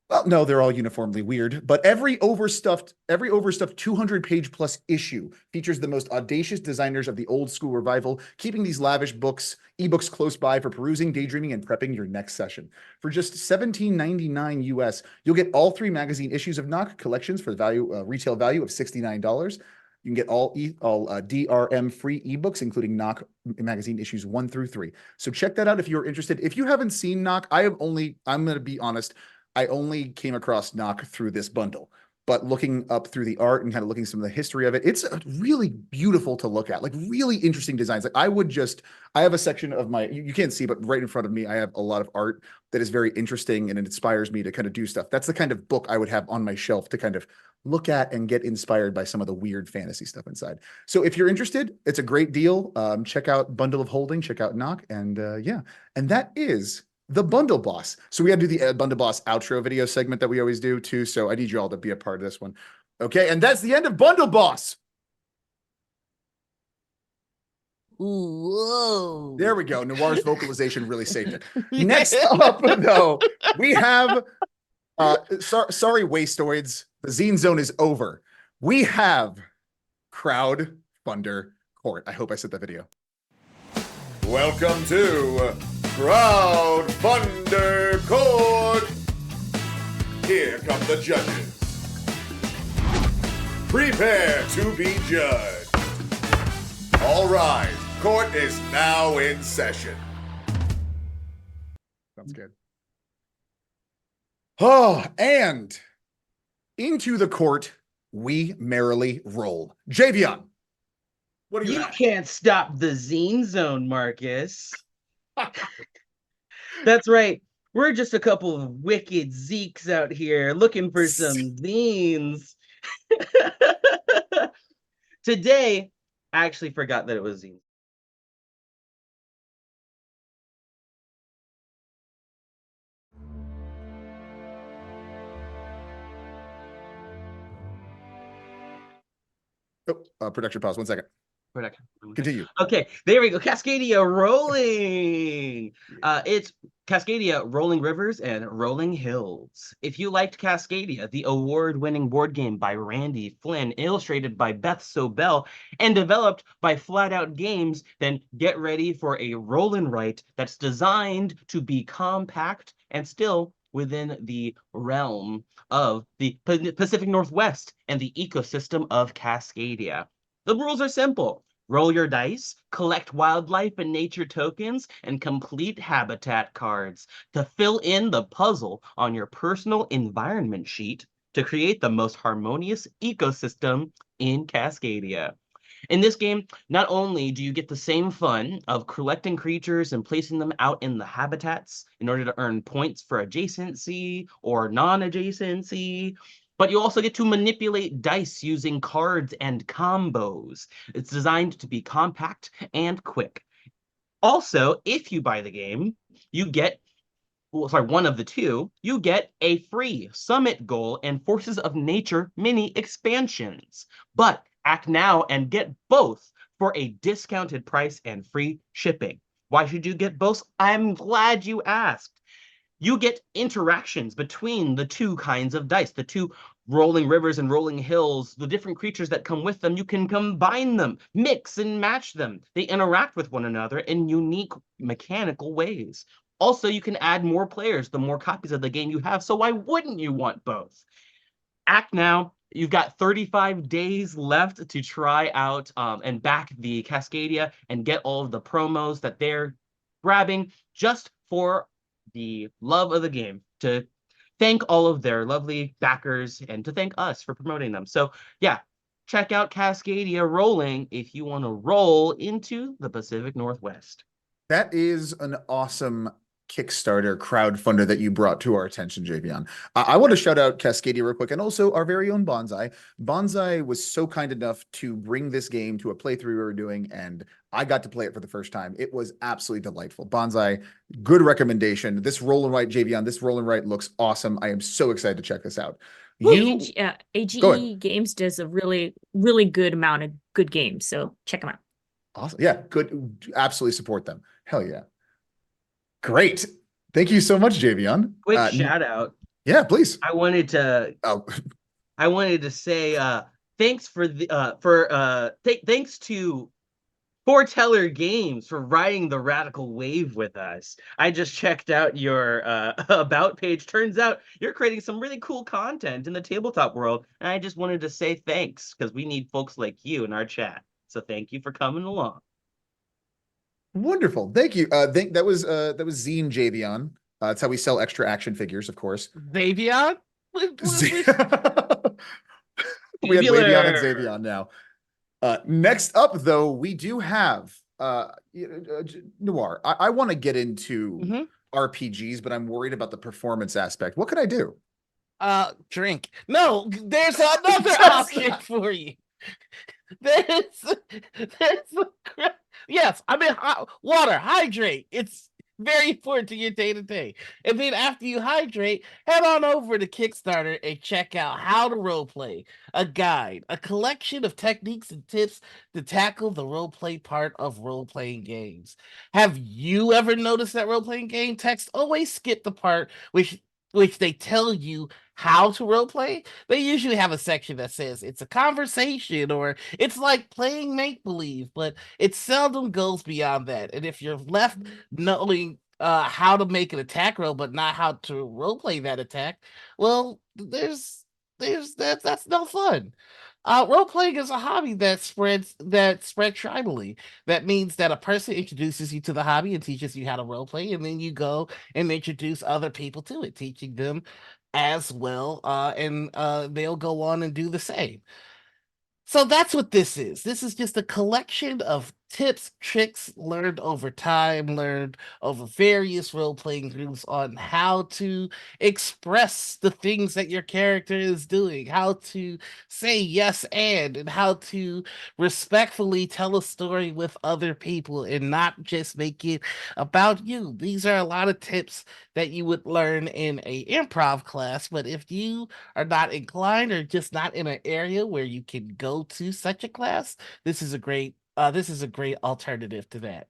Well, no, they're all uniformly weird, but every overstuffed 200-page plus issue features the most audacious designers of the old school revival, keeping these lavish ebooks close by for perusing, daydreaming, and prepping your next session. For just $17.99 US, you'll get all 3 magazine issues of Knock collections for the retail value of $69. You can get all DRM-free ebooks, including Knock magazine issues 1 through 3. So check that out if you're interested. If you haven't seen Knock, I'm going to be honest, I only came across Knock through this bundle, but looking up through the art and kind of looking at some of the history of it, it's really beautiful to look at, like really interesting designs. Like I have a section of you can't see, but right in front of me, I have a lot of art that is very interesting and it inspires me to kind of do stuff. That's the kind of book I would have on my shelf to kind of look at and get inspired by some of the weird fantasy stuff inside. So if you're interested, it's a great deal. Check out Bundle of Holding, check out Knock, and yeah. And that is the Bundle Boss. So we had to do the Bundle Boss outro video segment that we always do too. So I need you all to be a part of this one. Okay. And that's the end of Bundle Boss. Whoa. There we go. Noir's vocalization really saved it. Next up, though, we have, sorry, wastoids. The Zine Zone is over. We have Crowd Funder Court. I hope I said that video. Welcome to Crowd Funder Court. Here come the judges. Prepare to be judged. All right, court is now in session. Sounds good. Oh, and into the court we merrily roll. Javion, what do you You have? can't stop the Zine Zone, Marcus. That's right. We're just a couple of wicked Zeeks out here looking for some zines. Today, I actually forgot that it was zines. Oh, production pause. 1 second. Where'd I come from? Continue. Okay, there we go. Cascadia rolling. It's Cascadia rolling rivers and rolling hills. If you liked Cascadia, the award-winning board game by Randy Flynn, illustrated by Beth Sobel, and developed by Flat Out Games, then get ready for a roll and write that's designed to be compact and still within the realm of the Pacific Northwest and the ecosystem of Cascadia. The rules are simple. Roll your dice, collect wildlife and nature tokens, and complete habitat cards to fill in the puzzle on your personal environment sheet to create the most harmonious ecosystem in Cascadia. In this game, not only do you get the same fun of collecting creatures and placing them out in the habitats in order to earn points for adjacency or non-adjacency, but you also get to manipulate dice using cards and combos. It's designed to be compact and quick. Also, if you buy the game, you get one of the two, you get a free Summit Goal and Forces of Nature mini expansions. But act now and get both for a discounted price and free shipping. Why should you get both? I'm glad you asked. You get interactions between the two kinds of dice, the two rolling rivers and rolling hills, the different creatures that come with them. You can combine them, mix and match them. They interact with one another in unique mechanical ways. Also, you can add more players the more copies of the game you have, so why wouldn't you want both? Act now. You've got 35 days left to try out and back the Cascadia and get all of the promos that they're grabbing just for the love of the game, to thank all of their lovely backers and to thank us for promoting them. So yeah, check out Cascadia Rolling if you want to roll into the Pacific Northwest. That is an awesome Kickstarter crowdfunder that you brought to our attention, Javion. I want to shout out Cascadia real quick, and also our very own Bonsai. Bonsai was so kind enough to bring this game to a playthrough we were doing, and I got to play it for the first time. It was absolutely delightful. Bonsai, good recommendation. This roll and write, Javion, this roll and write looks awesome. I am so excited to check this out. You Go AGE ahead. Games does a really, really good amount of good games, so check them out. Awesome. Yeah, good. Absolutely support them. Hell yeah. Great. Thank you so much, Javion. Quick shout out. Yeah, please. I wanted to say thanks for the thanks to Foreteller Games for riding the radical wave with us. I just checked out your about page. Turns out you're creating some really cool content in the tabletop world, and I just wanted to say thanks because we need folks like you in our chat. So thank you for coming along. Wonderful. Thank you. That was Zine Javion. That's how we sell extra action figures, of course. Xavion? We have Xavion and Xavion now. Next up, though, we do have Noir. I want to get into RPGs, but I'm worried about the performance aspect. What can I do? Drink. No, there's another option for you. Yes, I mean, water, hydrate. It's very important to your day-to-day. And then after you hydrate, head on over to Kickstarter and check out How to Roleplay, a guide, a collection of techniques and tips to tackle the roleplay part of role-playing games. Have you ever noticed that role-playing game text always skip the part which they tell you how to roleplay? They usually have a section that says it's a conversation or it's like playing make-believe, but it seldom goes beyond that. And if you're left knowing how to make an attack roll, but not how to roleplay that attack, well, that's no fun. Role-playing is a hobby that spread tribally. That means that a person introduces you to the hobby and teaches you how to roleplay, and then you go and introduce other people to it, teaching them as well, and they'll go on and do the same. So that's what this is. This is just a collection of tips, tricks learned over time, learned over various role-playing groups on how to express the things that your character is doing, how to say yes and how to respectfully tell a story with other people and not just make it about you. These are a lot of tips that you would learn in a improv class, but if you are not inclined or just not in an area where you can go to such a class, this is a great This is a great alternative to that.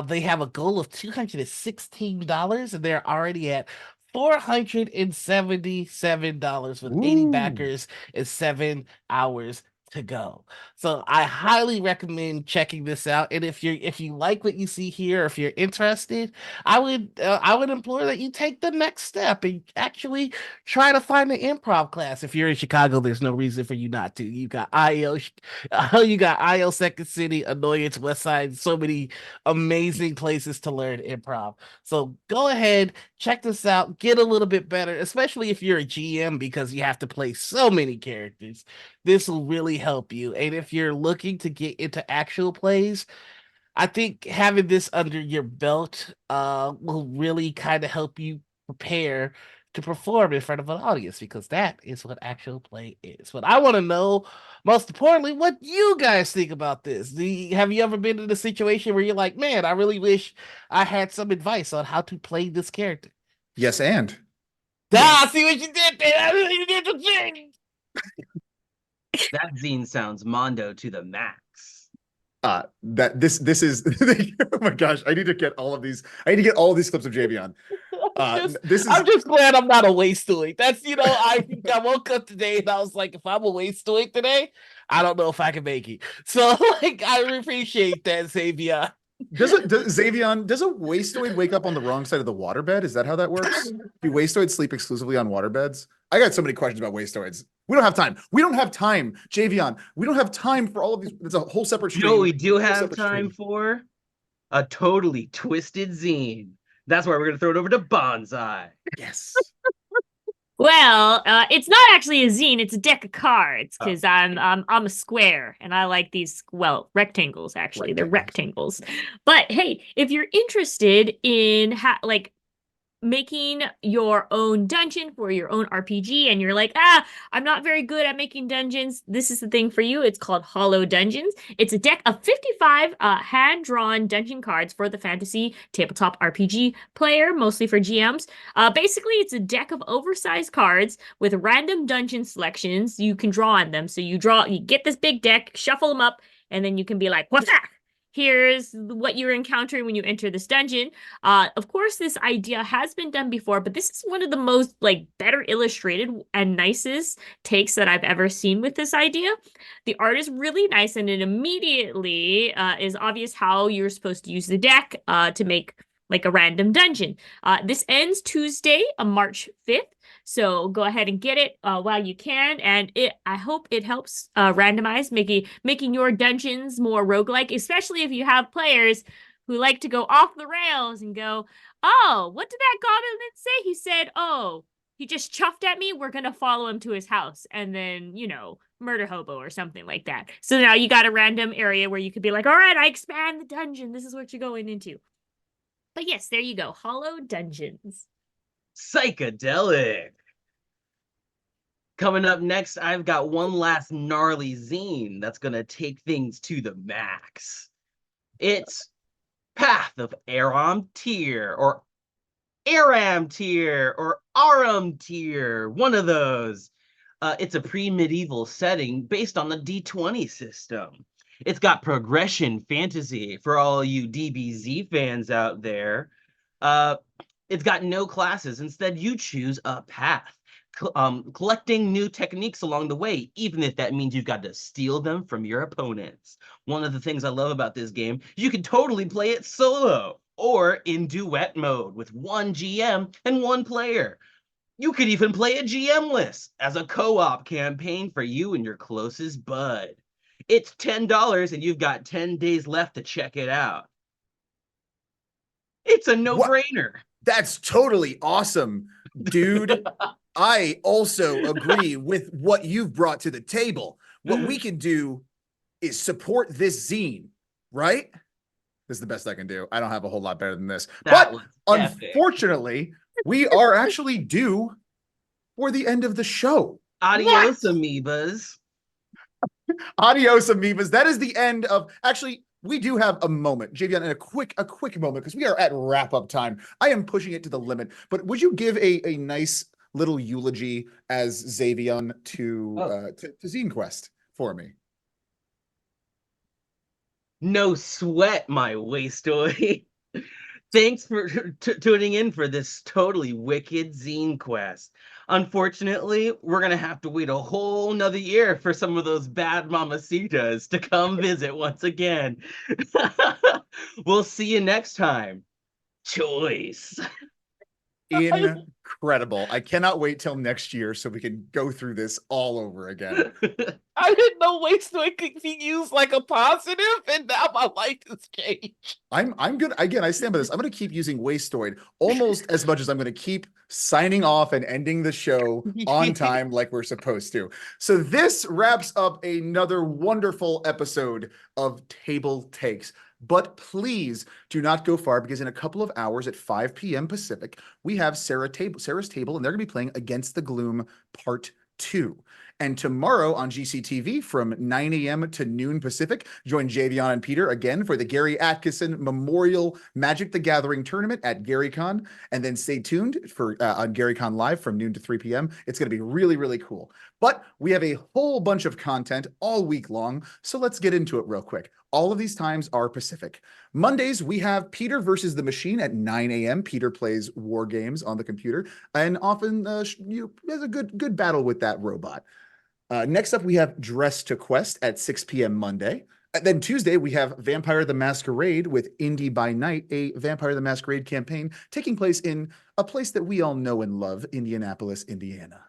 They have a goal of $216, and they're already at $477 with 80 Ooh. backers and 7 hours to go. So I highly recommend checking this out. And if you like what you see here, or if you're interested, I would implore that you take the next step and actually try to find an improv class. If you're in Chicago, there's no reason for you not to. You got you got IO Second City, Annoyance, West Side, so many amazing places to learn improv. So go ahead, check this out, get a little bit better, especially if you're a GM because you have to play so many characters. This will really help you. And if you're looking to get into actual plays, I think having this under your belt will really kind of help you prepare to perform in front of an audience, because that is what actual play is. But I want to know, most importantly, what you guys think about this. Have you ever been in a situation where you're like, man, I really wish I had some advice on how to play this character? Yes, and Ah, see what you did there. You did the thing. That zine sounds Mondo to the max. that this is oh my gosh, I need to get all of these. I need to get all of these clips of Javion. I'm just glad I'm not a wastoid. That's, I think I woke up today and I was like, if I'm a wastoid today, I don't know if I can make it. So like, I appreciate that, Xavier. Does Xavion, does a wastoid wake up on the wrong side of the waterbed? Is that how that works? Do wastoids sleep exclusively on waterbeds? I got so many questions about wastoids. We don't have time. We don't have time, Javion. We don't have time for all of these. It's a whole separate stream. You know what we do Whole have separate time stream. for? A totally twisted zine. That's why we're going to throw it over to Bonsai. Yes. Well, it's not actually a zine, it's a deck of cards, Oh. because I'm a square and I like these, well, rectangles actually. They're rectangles. But hey, if you're interested in making your own dungeon for your own RPG, and you're like, I'm not very good at making dungeons, this is the thing for you. It's called Hollow Dungeons. It's a deck of 55 hand-drawn dungeon cards for the fantasy tabletop RPG player, mostly for GMs. Basically, it's a deck of oversized cards with random dungeon selections. You can draw on them. So you get this big deck, shuffle them up, and then you can be like, what's that? Here's what you're encountering when you enter this dungeon. Of course, this idea has been done before, but this is one of the most better illustrated and nicest takes that I've ever seen with this idea. The art is really nice, and it immediately is obvious how you're supposed to use the deck to make a random dungeon. This ends Tuesday, March 5th. So go ahead and get it while you can, and I hope it helps randomize, making your dungeons more roguelike, especially if you have players who like to go off the rails and go, oh, what did that goblin say? He said, oh, he just chuffed at me. We're gonna follow him to his house, and then, murder hobo or something like that. So now you got a random area where you could be like, all right, I expand the dungeon. This is what you're going into. But yes, there you go. Hollow Dungeons. Psychedelic. Coming up next, I've got one last gnarly zine that's going to take things to the max. It's Path of Aram Tyr, or Aram Tyr, or Aram Tyr, one of those. It's a pre-medieval setting based on the D20 system. It's got progression fantasy for all you DBZ fans out there. It's got no classes. Instead, you choose a path, collecting new techniques along the way, even if that means you've got to steal them from your opponents. One of the things I love about this game, you can totally play it solo or in duet mode with one GM and one player. You could even play a GM-less as a co-op campaign for you and your closest bud. It's $10 and you've got 10 days left to check it out. It's a no-brainer. That's totally awesome, dude. I also agree with what you've brought to the table. What we can do is support this zine, right? This is the best I can do. I don't have a whole lot better than this. That But was epic. unfortunately, we are actually due for the end of the show. Adios, amoebas. Adios, amoebas. That is the end of, actually, we do have a moment, Javion, and a quick moment, because we are at wrap-up time. I am pushing it to the limit, but would you give a nice little eulogy as Xavion to Zine Quest for me? No sweat, my wastoid. Thanks for tuning in for this totally wicked zine quest. Unfortunately, we're gonna have to wait a whole nother year for some of those bad mamacitas to come visit once again. We'll see you next time. Choice. Incredible. I cannot wait till next year so we can go through this all over again. I didn't know wasteland could be used like a positive, and now my life has changed. I'm good. Again, I stand by this. I'm going to keep using Wastoid almost as much as I'm going to keep signing off and ending the show on time like we're supposed to. So this wraps up another wonderful episode of Table Takes. But please do not go far, because in a couple of hours at 5 p.m. Pacific, we have Sarah's Table, and they're going to be playing Against the Gloom Part 2. And tomorrow on GCTV from 9 a.m. to noon Pacific, join Javion and Peter again for the Gary Atkinson Memorial Magic the Gathering Tournament at GaryCon. And then stay tuned for on GaryCon Live from noon to 3 p.m. It's going to be really, really cool. But we have a whole bunch of content all week long, so let's get into it real quick. All of these times are Pacific. Mondays, we have Peter versus the Machine at 9 a.m. Peter plays war games on the computer and often has a good battle with that robot. Next up, we have Dress to Quest at 6 p.m. Monday. Then Tuesday, we have Vampire the Masquerade with Indie by Night, a Vampire the Masquerade campaign taking place in a place that we all know and love, Indianapolis, Indiana.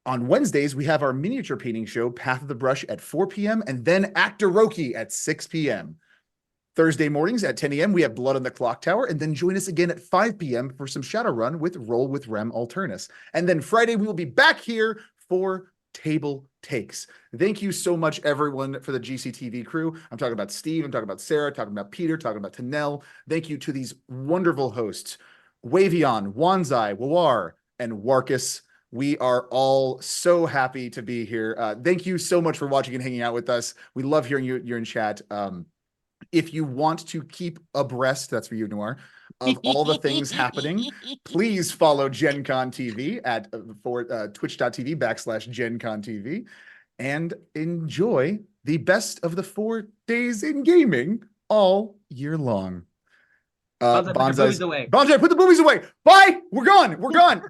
On Wednesdays, we have our miniature painting show, Path of the Brush, at 4 p.m. and then Actoroki at 6 p.m. Thursday mornings at 10 a.m., we have Blood on the Clock Tower, and then join us again at 5 p.m. for some Shadowrun with Roll with Rem Alternus. And then Friday, we will be back here for Table Takes. Thank you so much, everyone, for the GCTV crew. I'm talking about Steve, I'm talking about Sarah, talking about Peter, talking about Tanel. Thank you to these wonderful hosts, Wavion, Wanzai, Wawar, and Warkus. We are all so happy to be here. Thank you so much for watching and hanging out with us. We love hearing you're in chat. If you want to keep abreast, that's for you, Noir, of all the things happening, please follow Gen Con TV at twitch.tv/Gen Con TV and enjoy the best of the 4 days in gaming all year long. Bonsai, put your boobies away. Bonsai, put the boobies away. Bye. We're gone.